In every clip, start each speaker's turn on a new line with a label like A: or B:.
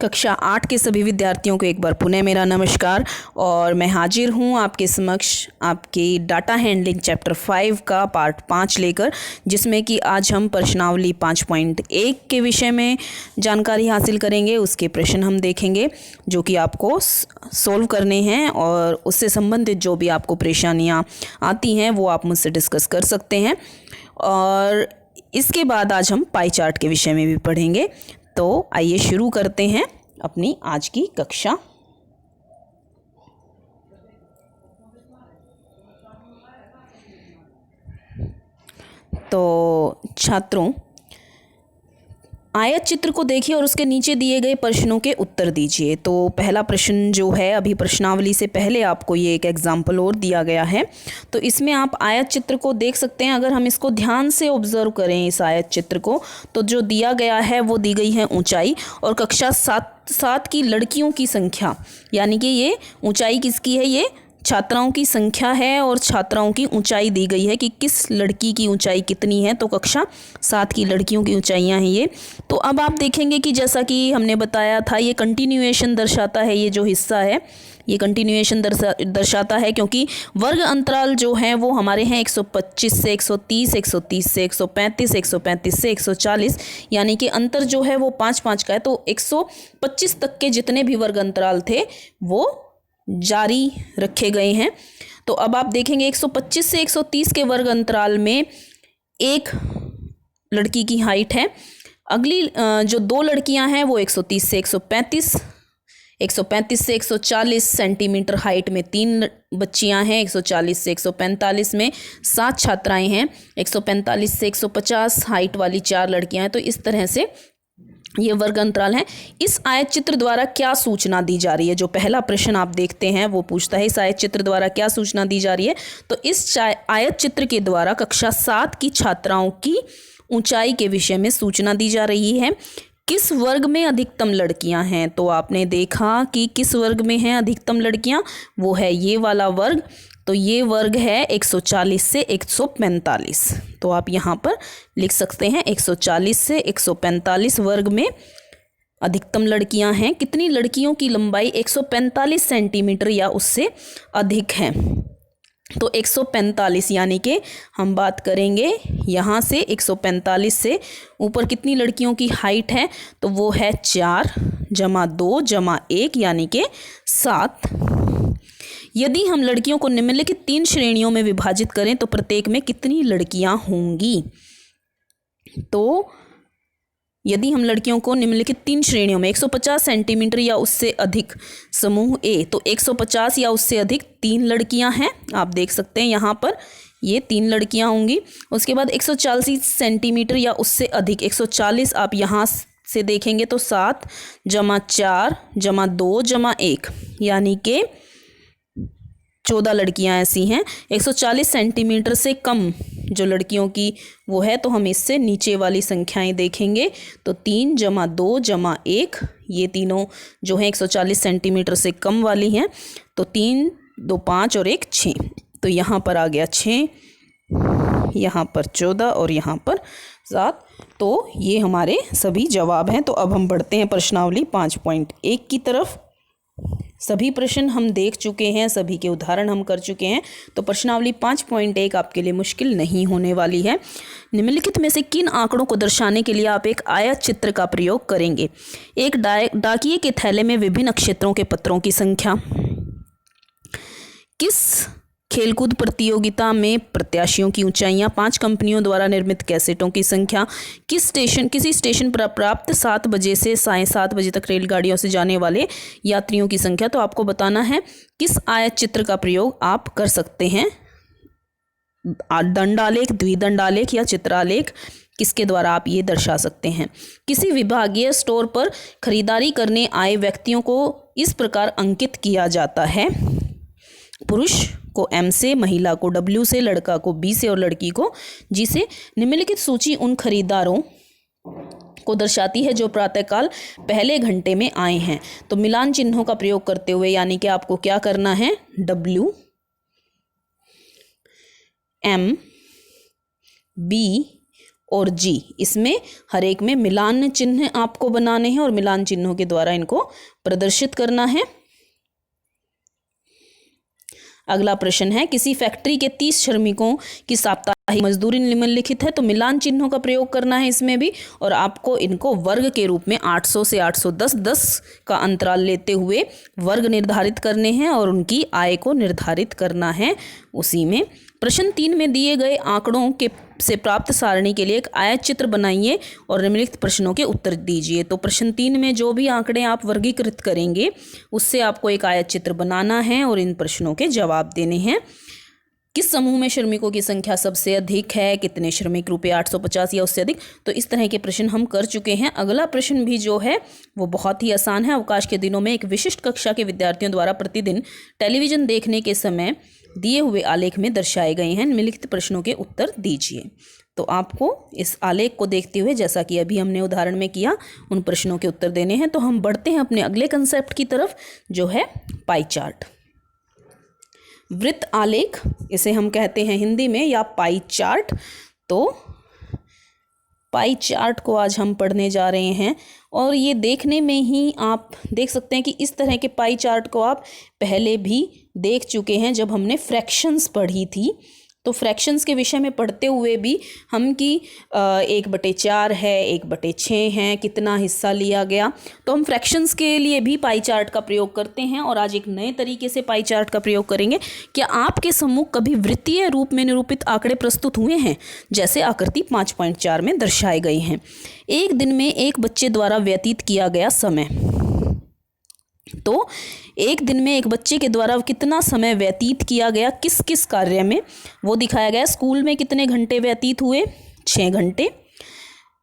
A: कक्षा 8 के सभी विद्यार्थियों को एक बार पुनः मेरा नमस्कार। और मैं हाजिर हूँ आपके समक्ष आपकी डाटा हैंडलिंग चैप्टर 5 का पार्ट 5 लेकर, जिसमें कि आज हम प्रश्नावली 5.1 के विषय में जानकारी हासिल करेंगे। उसके प्रश्न हम देखेंगे जो कि आपको सोल्व करने हैं, और उससे संबंधित जो भी आपको परेशानियाँ आती हैं वो आप मुझसे डिस्कस कर सकते हैं। और इसके बाद आज हम पाई चार्ट के विषय में भी पढ़ेंगे। तो आइए शुरू करते हैं अपनी आज की कक्षा। तो छात्रों, आयत चित्र को देखिए और उसके नीचे दिए गए प्रश्नों के उत्तर दीजिए। तो पहला प्रश्न जो है, अभी प्रश्नावली से पहले आपको ये एक एग्जाम्पल और दिया गया है। तो इसमें आप आयत चित्र को देख सकते हैं। अगर हम इसको ध्यान से ऑब्जर्व करें इस आयत चित्र को, तो जो दिया गया है वो दी गई है ऊंचाई और कक्षा 7 की लड़कियों की संख्या, यानी कि ये ऊंचाई किसकी है, ये छात्राओं की संख्या है और छात्राओं की ऊंचाई दी गई है कि किस लड़की की ऊंचाई कितनी है। तो कक्षा 7 की लड़कियों की ऊंचाइयां हैं ये। तो अब आप देखेंगे कि जैसा कि हमने बताया था, ये कंटिन्यूएशन दर्शाता है। ये जो हिस्सा है ये कंटिन्यूएशन दर्शाता है, क्योंकि वर्ग अंतराल जो हैं वो हमारे हैं 125 से 130, 130 से 135, 135 से 140, यानी कि अंतर जो है वो 5-5 का है। तो 125 तक के जितने भी वर्ग अंतराल थे वो जारी रखे गए हैं। तो अब आप देखेंगे 125 से 130 के वर्ग अंतराल में एक लड़की की हाइट है। अगली जो दो लड़कियां हैं वो 130 से 135, 135 से 140 सेंटीमीटर हाइट में 3 बच्चियां हैं। 140 से 145 में 7 छात्राएं हैं। 145 से 150 हाइट वाली 4 लड़कियां हैं। तो इस तरह से ये वर्ग अंतराल है। इस आयत चित्र द्वारा क्या सूचना दी जा रही है, जो पहला प्रश्न आप देखते हैं वो पूछता है इस आयत चित्र द्वारा क्या सूचना दी जा रही है। तो इस आयत चित्र के द्वारा कक्षा 7 की छात्राओं की ऊंचाई के विषय में सूचना दी जा रही है। किस वर्ग में अधिकतम लड़कियां हैं, तो आपने देखा कि किस वर्ग में हैं अधिकतम लड़कियां, वो है ये वाला वर्ग। तो ये वर्ग है 140 से 145। तो आप यहाँ पर लिख सकते हैं 140 से 145 वर्ग में अधिकतम लड़कियां हैं। कितनी लड़कियों की लंबाई 145 सेंटीमीटर या उससे अधिक है। तो 145, यानी कि हम बात करेंगे यहाँ से 145 से ऊपर कितनी लड़कियों की हाइट है, तो वो है 4 + 2 + 1, यानी कि 7। यदि हम लड़कियों को निम्नलिखित 3 श्रेणियों में विभाजित करें तो प्रत्येक में कितनी लड़कियां होंगी। तो यदि हम लड़कियों को निम्नलिखित 3 श्रेणियों में 150 सेंटीमीटर या उससे अधिक समूह ए, तो 150 या उससे अधिक 3 लड़कियां हैं। आप देख सकते हैं यहाँ पर ये 3 लड़कियां होंगी। उसके बाद 140 सेंटीमीटर या उससे अधिक 140, आप यहाँ से देखेंगे तो 7 + 4 + 2 + 1, यानी कि 14 लड़कियां ऐसी हैं। 140 सेंटीमीटर से कम जो लड़कियों की वो है, तो हम इससे नीचे वाली संख्याएं देखेंगे तो 3 + 2 + 1, ये तीनों जो हैं 140 सेंटीमीटर से कम वाली हैं। तो 3, 2, 5 और 1, 6। तो यहाँ पर आ गया 6, यहाँ पर 14 और यहाँ पर 7। तो ये हमारे सभी जवाब हैं। तो अब हम बढ़ते हैं प्रश्नावली 5.1 की तरफ। सभी प्रश्न हम देख चुके हैं, सभी के उदाहरण हम कर चुके हैं। तो प्रश्नावली 5.1 आपके लिए मुश्किल नहीं होने वाली है। निम्नलिखित में से किन आंकड़ों को दर्शाने के लिए आप एक आयत चित्र का प्रयोग करेंगे। एक डाकिये के थैले में विभिन्न क्षेत्रों के पत्रों की संख्या, किस खेलकूद प्रतियोगिता में प्रत्याशियों की ऊंचाइयां, 5 कंपनियों द्वारा निर्मित कैसेटों की संख्या, किसी स्टेशन पर प्राप्त 7 बजे से 7:30 बजे तक रेलगाड़ियों से जाने वाले यात्रियों की संख्या। तो आपको बताना है किस आयत चित्र का प्रयोग आप कर सकते हैं। दंडालेख, द्विदंडालेख या चित्रालेख, किसके द्वारा आप ये दर्शा सकते हैं। किसी विभागीय स्टोर पर खरीदारी करने आए व्यक्तियों को इस प्रकार अंकित किया जाता है। पुरुष को M से, महिला को W से, लड़का को B से और लड़की को G से। निम्नलिखित सूची उन खरीदारों को दर्शाती है जो प्रातःकाल पहले घंटे में आए हैं। तो मिलान चिन्हों का प्रयोग करते हुए, यानी कि आपको क्या करना है, W, M, B और जी, इसमें हर एक में मिलान चिन्ह आपको बनाने हैं और मिलान चिन्हों के द्वारा इनको प्रदर्शित करना है। अगला प्रश्न है, किसी फैक्ट्री के 30 श्रमिकों की साप्ताहिक मजदूरी निम्नलिखित है। तो मिलान चिन्हों का प्रयोग करना है इसमें भी, और आपको इनको वर्ग के रूप में 800 से 810 10 का अंतराल लेते हुए वर्ग निर्धारित करने हैं और उनकी आय को निर्धारित करना है उसी में। प्रश्न 3 में दिए गए आंकड़ों के से प्राप्त सारणी के लिए एक आयत चित्र बनाइए और निम्नलिखित प्रश्नों के उत्तर दीजिए। तो प्रश्न 3 में जो भी आंकड़े आप वर्गीकृत करेंगे उससे आपको एक आयत चित्र बनाना है और इन प्रश्नों के जवाब देने हैं। किस समूह में श्रमिकों की संख्या सबसे अधिक है, कितने श्रमिक रुपये 850 या उससे अधिक। तो इस तरह के प्रश्न हम कर चुके हैं। अगला प्रश्न भी जो है वो बहुत ही आसान है। अवकाश के दिनों में एक विशिष्ट कक्षा के विद्यार्थियों द्वारा प्रतिदिन टेलीविजन देखने के समय दिए हुए आलेख में दर्शाए गए हैं। निम्नलिखित प्रश्नों के उत्तर दीजिए। तो आपको इस आलेख को देखते हुए, जैसा कि अभी हमने उदाहरण में किया, उन प्रश्नों के उत्तर देने हैं। तो हम बढ़ते हैं अपने अगले कंसेप्ट की तरफ, जो है पाई चार्ट। वृत्त आलेख इसे हम कहते हैं हिंदी में, या पाई चार्ट। तो पाई चार्ट को आज हम पढ़ने जा रहे हैं और ये देखने में ही आप देख सकते हैं कि इस तरह के पाई चार्ट को आप पहले भी देख चुके हैं जब हमने फ्रैक्शंस पढ़ी थी। तो फ्रैक्शंस के विषय में पढ़ते हुए भी हम कि 1/4 है, 1/6 है, कितना हिस्सा लिया गया। तो हम फ्रैक्शंस के लिए भी पाई चार्ट का प्रयोग करते हैं और आज एक नए तरीके से पाई चार्ट का प्रयोग करेंगे। क्या आपके सम्मुख कभी वृत्तीय रूप में निरूपित आंकड़े प्रस्तुत हुए हैं, जैसे आकृति 5.4 में दर्शाए गए हैं। एक दिन में एक बच्चे द्वारा व्यतीत किया गया समय। तो एक दिन में एक बच्चे के द्वारा कितना समय व्यतीत किया गया, किस किस कार्य में, वो दिखाया गया। स्कूल में कितने घंटे व्यतीत हुए, 6 घंटे।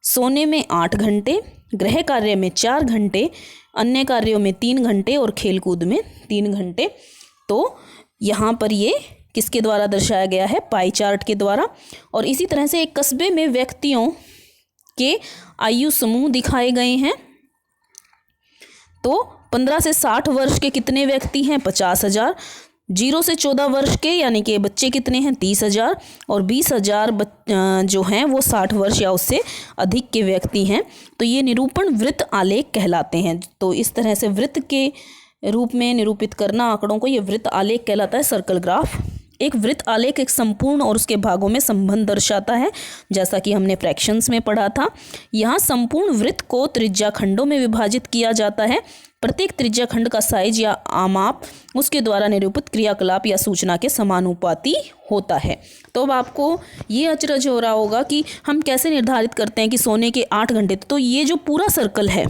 A: सोने में 8 घंटे, गृह कार्य में 4 घंटे, अन्य कार्यों में 3 घंटे और खेलकूद में 3 घंटे। तो यहाँ पर ये किसके द्वारा दर्शाया गया है, पाई चार्ट के द्वारा। और इसी तरह से एक कस्बे में व्यक्तियों के आयु समूह दिखाए गए हैं। तो 15 से 60 वर्ष के कितने व्यक्ति हैं, 50,000। 0 से 14 वर्ष के यानी कि बच्चे कितने हैं, 30,000। और 20,000 जो हैं वो 60 वर्ष या उससे अधिक के व्यक्ति हैं। तो ये निरूपण वृत्त आलेख कहलाते हैं। तो इस तरह से वृत्त के रूप में निरूपित करना आंकड़ों को, ये वृत्त आलेख कहलाता है, सर्कल ग्राफ। एक वृत्त आलेख एक संपूर्ण और उसके भागों में संबंध दर्शाता है, जैसा कि हमने फ्रैक्शंस में पढ़ा था। यहाँ संपूर्ण वृत्त को त्रिज्या खंडों में विभाजित किया जाता है। प्रत्येक त्रिज्या खंड का साइज या आमाप उसके द्वारा निरूपित क्रियाकलाप या सूचना के समानुपाती होता है। तो अब आपको ये अचरज हो रहा होगा कि हम कैसे निर्धारित करते हैं कि सोने के 8 घंटे। तो ये जो पूरा सर्कल है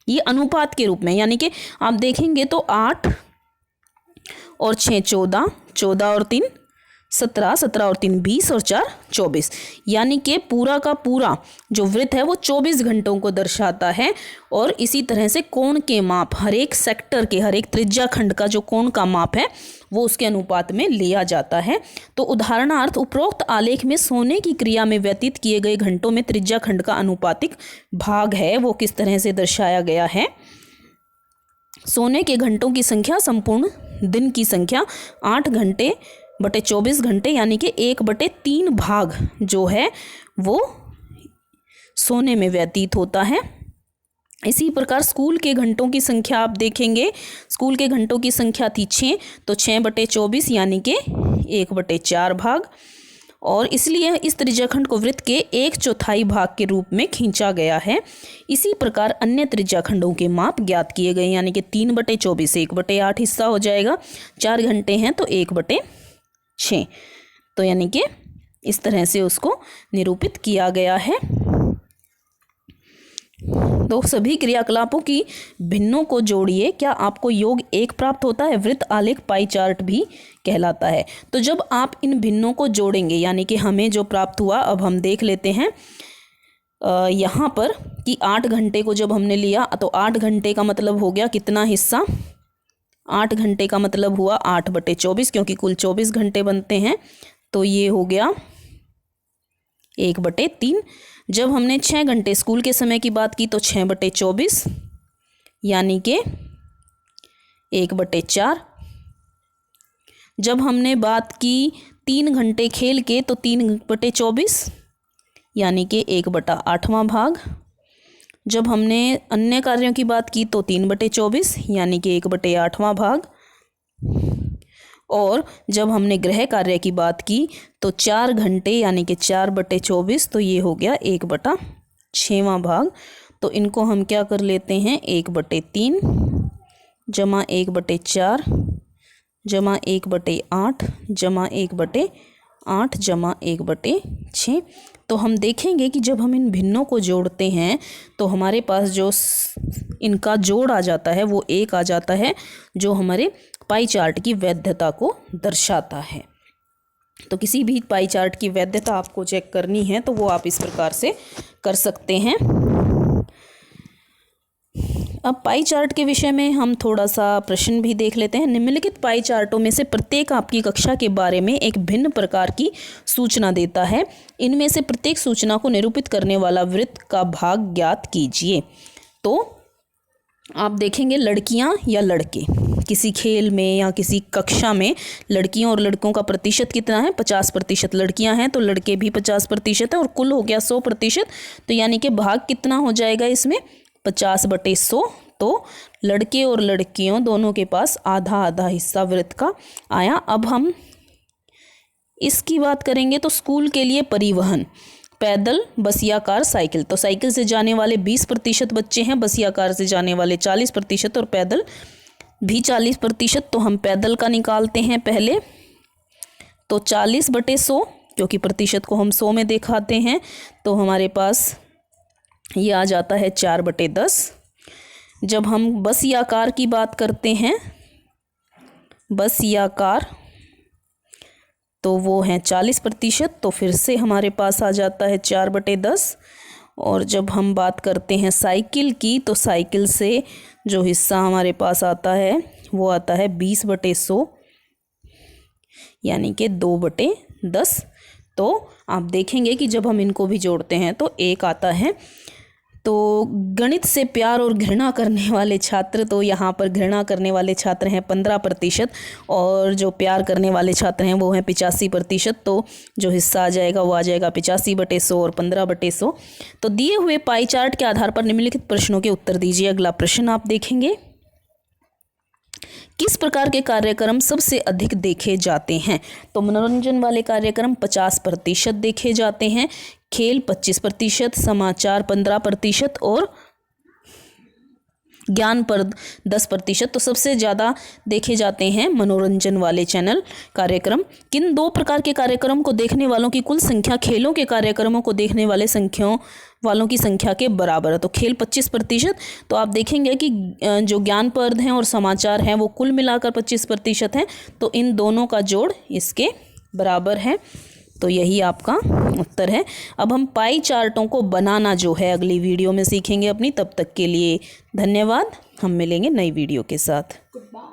A: ये अनुपात के रूप में, यानी कि आप देखेंगे तो 8 और 6 14, 14 और 3 17, 17 और 3 20 और 4 24, यानी कि पूरा का पूरा जो वृत्त है वो 24 घंटों को दर्शाता है। और इसी तरह से कोण के माप, हर एक सेक्टर के, हर एक त्रिज्या खंड का जो कोण का माप है वो उसके अनुपात में लिया जाता है। तो उदाहरणार्थ उपरोक्त आलेख में सोने की क्रिया में व्यतीत किए गए घंटों में त्रिज्या खंड का अनुपातिक भाग है वो किस तरह से दर्शाया गया है। सोने के घंटों की संख्या संपूर्ण दिन की संख्या 8 घंटे बटे 24 घंटे, यानी कि 1/3 भाग जो है वो सोने में व्यतीत होता है। इसी प्रकार स्कूल के घंटों की संख्या आप देखेंगे, स्कूल के घंटों की संख्या थी 6, तो 6/24 यानी कि 1/4 भाग। और इसलिए इस त्रिज्याखंड को वृत्त के 1/4 भाग के रूप में खींचा गया है। इसी प्रकार अन्य त्रिज्याखंडों के माप ज्ञात किए गए, यानी कि 3/24 1/8 हिस्सा हो जाएगा। 4 घंटे हैं तो 1/6, तो यानी कि इस तरह से उसको निरूपित किया गया है। तो सभी क्रियाकलापों की भिन्नों को जोड़िए, क्या आपको योग 1 प्राप्त होता है। वृत्त आलेख पाई चार्ट भी कहलाता है। तो जब आप इन भिन्नों को जोड़ेंगे, यानी कि हमें जो प्राप्त हुआ, अब हम देख लेते हैं यहाँ पर कि 8 घंटे को जब हमने लिया तो 8 घंटे का मतलब हो गया कितना हिस्सा, 8 घंटे का मतलब हुआ 8/24, क्योंकि कुल 24 घंटे बनते हैं, तो ये हो गया 1/3। जब हमने 6 घंटे स्कूल के समय की बात की तो 6/24 यानी कि 1/4। जब हमने बात की 3 घंटे खेल के तो 3/24 यानी कि 1/8वां भाग। जब हमने अन्य कार्यों की बात की तो 3/24 यानी कि 1/8वां भाग। और जब हमने गृह कार्य की बात की तो 4 घंटे यानी कि 4/24, तो ये हो गया 1/6वां भाग। तो इनको हम क्या कर लेते हैं, 1/3 जमा 1/4 जमा 1/8 जमा 1/8 जमा 1/6। तो हम देखेंगे कि जब हम इन भिन्नों को जोड़ते हैं तो हमारे पास जो इनका जोड़ आ जाता है वो 1 आ जाता है, जो हमारे पाई चार्ट की वैधता को दर्शाता है। तो किसी भी पाई चार्ट की वैधता आपको चेक करनी है तो वो आप इस प्रकार से कर सकते हैं। अब पाई चार्ट के विषय में हम थोड़ा सा प्रश्न भी देख लेते हैं। निम्नलिखित पाई चार्टों में से प्रत्येक आपकी कक्षा के बारे में एक भिन्न प्रकार की सूचना देता है। इनमें से प्रत्येक सूचना को निरूपित करने वाला वृत्त का भाग ज्ञात कीजिए। तो आप देखेंगे लड़कियां या लड़के, किसी खेल में या किसी कक्षा में लड़कियों और लड़कों का प्रतिशत कितना है, 50% लड़कियां हैं तो लड़के भी 50% है, और कुल हो गया 100%। तो यानी कि भाग कितना हो जाएगा इसमें, 50/100। तो लड़के और लड़कियों दोनों के पास आधा आधा हिस्सा वृत्त का आया। अब हम इसकी बात करेंगे तो स्कूल के लिए परिवहन, पैदल, बस या कार, साइकिल। तो साइकिल से जाने वाले 20% बच्चे हैं, बस या कार से जाने वाले 40% और पैदल भी 40%। तो हम पैदल का निकालते हैं पहले। तो 40/100, क्योंकि प्रतिशत को हम 100 में दिखाते हैं, तो हमारे पास ये आ जाता है 4/10। जब हम बस या कार की बात करते हैं, बस या कार, तो वो है 40%, तो फिर से हमारे पास आ जाता है 4/10। और जब हम बात करते हैं साइकिल की, तो साइकिल से जो हिस्सा हमारे पास आता है वो आता है 20/100 यानी कि 2/10। तो आप देखेंगे कि जब हम इनको भी जोड़ते हैं तो 1 आता है। तो गणित से प्यार और घृणा करने वाले छात्र, तो यहाँ पर घृणा करने वाले छात्र हैं 15% और जो प्यार करने वाले छात्र हैं वो हैं 85%। तो जो हिस्सा आ जाएगा वो आ जाएगा 85/100 और 15/100। तो दिए हुए पाई चार्ट के आधार पर निम्नलिखित प्रश्नों के उत्तर दीजिए। अगला प्रश्न आप देखेंगे, किस प्रकार के कार्यक्रम सबसे अधिक देखे जाते हैं? तो मनोरंजन वाले कार्यक्रम 50% देखे जाते हैं, खेल 25%, समाचार 15% और ज्ञानप्रद 10%। तो सबसे ज़्यादा देखे जाते हैं मनोरंजन वाले चैनल कार्यक्रम। किन 2 प्रकार के कार्यक्रम को देखने वालों की कुल संख्या खेलों के कार्यक्रमों को देखने वालों की संख्या के बराबर है? तो खेल 25%। तो आप देखेंगे कि जो ज्ञानप्रद हैं और समाचार हैं वो कुल मिलाकर 25% हैं, तो इन दोनों का जोड़ इसके बराबर है। तो यही आपका उत्तर है। अब हम पाई चार्टों को बनाना जो है अगली वीडियो में सीखेंगे अपनी। तब तक के लिए धन्यवाद। हम मिलेंगे नई वीडियो के साथ।